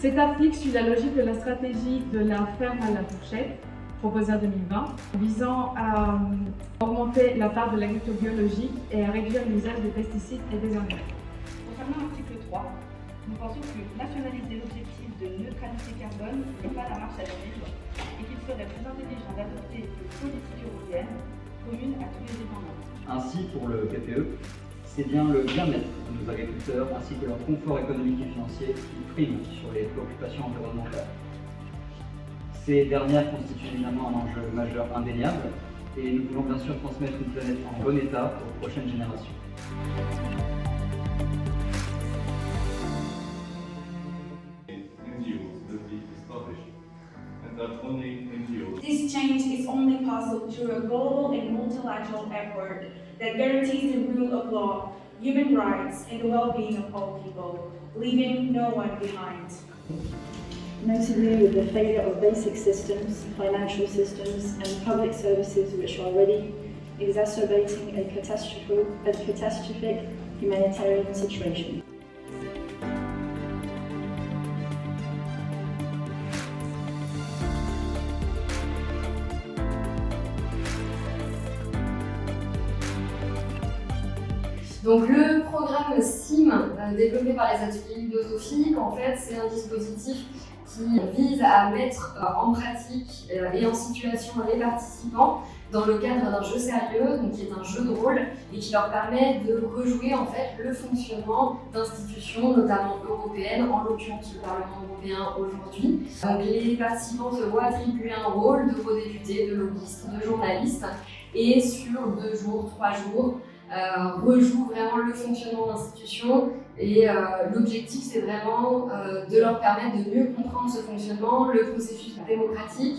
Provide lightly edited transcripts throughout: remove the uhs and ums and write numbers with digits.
Cet article suit la logique de la stratégie de la ferme à la fourchette, proposée en 2020, visant à augmenter la part de l'agriculture biologique et à réduire l'usage des pesticides et des engrais. Concernant l'article 3, nous pensons que nationaliser l'objectif de neutralité carbone n'est pas la marche à suivre et qu'il serait plus intelligent d'adopter une politique européenne commune à tous les États membres. Ainsi, pour le PPE, c'est bien le bien-être de nos agriculteurs ainsi que leur confort économique et financier qui prime sur les préoccupations environnementales. Ces dernières constituent évidemment un enjeu majeur indéniable et nous voulons bien sûr transmettre une planète en bon état aux prochaines générations. This change is only possible through a global and multilateral effort that guarantees the rule of law, human rights, and the well-being of all people, leaving no one behind. Notably with the failure of basic systems, financial systems, and public services which are already exacerbating a catastrophic humanitarian situation. Donc le programme SIM, développé par les ateliers ludosophiques, en fait, c'est un dispositif qui vise à mettre en pratique et en situation les participants dans le cadre d'un jeu sérieux, donc qui est un jeu de rôle, et qui leur permet de rejouer en fait le fonctionnement d'institutions, notamment européennes, en l'occurrence le Parlement européen aujourd'hui. Donc les participants se voient attribuer un rôle d'eurodéputés, de lobbyistes, de journalistes, et sur 2 jours, 3 jours, rejouent vraiment le fonctionnement d'institutions et l'objectif c'est vraiment de leur permettre de mieux comprendre ce fonctionnement, le processus démocratique,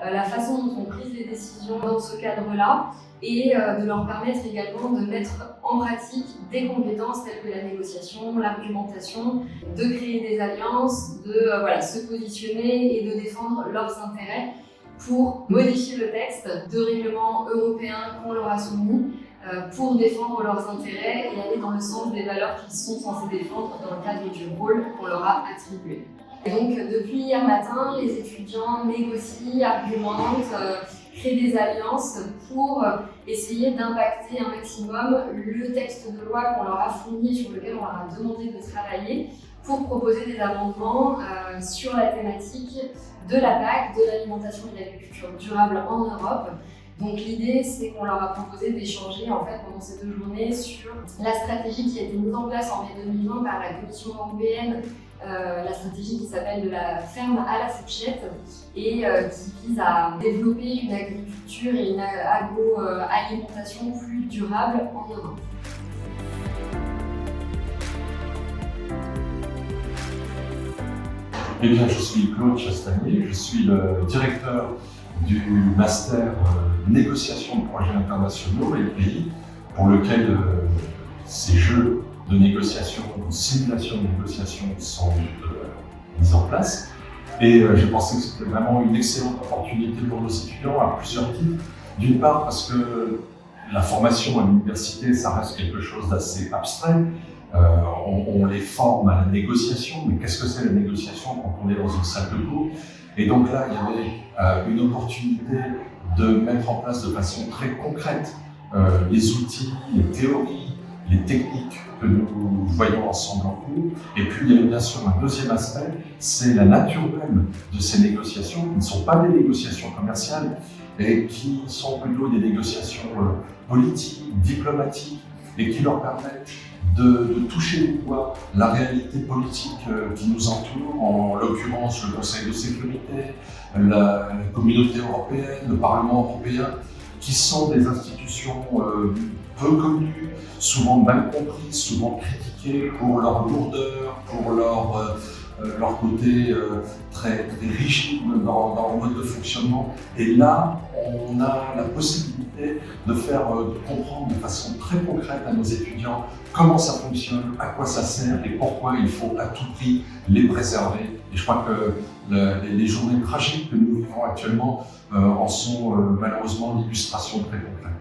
la façon dont sont prises les décisions dans ce cadre-là et de leur permettre également de mettre en pratique des compétences telles que la négociation, l'argumentation, de créer des alliances, de se positionner et de défendre leurs intérêts pour modifier le texte de règlement européen qu'on leur a soumis pour défendre leurs intérêts et aller dans le sens des valeurs qu'ils sont censés défendre dans le cadre du rôle qu'on leur a attribué. Et donc depuis hier matin, les étudiants négocient, argumentent, créent des alliances pour essayer d'impacter un maximum le texte de loi qu'on leur a fourni, sur lequel on leur a demandé de travailler, pour proposer des amendements sur la thématique de la PAC, de l'alimentation et de l'agriculture durable en Europe. Donc l'idée, c'est qu'on leur a proposé d'échanger en fait pendant ces 2 journées sur la stratégie qui a été mise en place en mai 2020 par la Commission européenne, la stratégie qui s'appelle de la ferme à la fourchette et qui vise à développer une agriculture et une agroalimentation plus durable en Europe. Eh bien, je suis Claude Chastanier, je suis le directeur du master négociation de projets internationaux et pays, pour lequel ces jeux de négociation, de simulation de négociation sont mis en place. Et j'ai pensé que c'était vraiment une excellente opportunité pour nos étudiants à plusieurs titres. D'une part parce que la formation à l'université, ça reste quelque chose d'assez abstrait. On les forme à la négociation, mais qu'est-ce que c'est la négociation quand on est dans une salle de cours? Et donc là, il y avait une opportunité de mettre en place de façon très concrète les outils, les théories, les techniques que nous voyons ensemble en cours. Et puis, il y avait bien sûr un deuxième aspect, c'est la nature même de ces négociations, qui ne sont pas des négociations commerciales, et qui sont plutôt des négociations politiques, diplomatiques, et qui leur permettent de toucher du doigt la réalité politique qui nous entoure, en l'occurrence le Conseil de sécurité, la Communauté européenne, le Parlement européen, qui sont des institutions peu connues, souvent mal comprises, souvent critiquées pour leur lourdeur, pour leur côté très rigide dans leur mode de fonctionnement. Et là, on a la possibilité de faire comprendre de façon très concrète à nos étudiants comment ça fonctionne, à quoi ça sert et pourquoi il faut à tout prix les préserver. Et je crois que les journées tragiques que nous vivons actuellement en sont malheureusement l'illustration très concrète.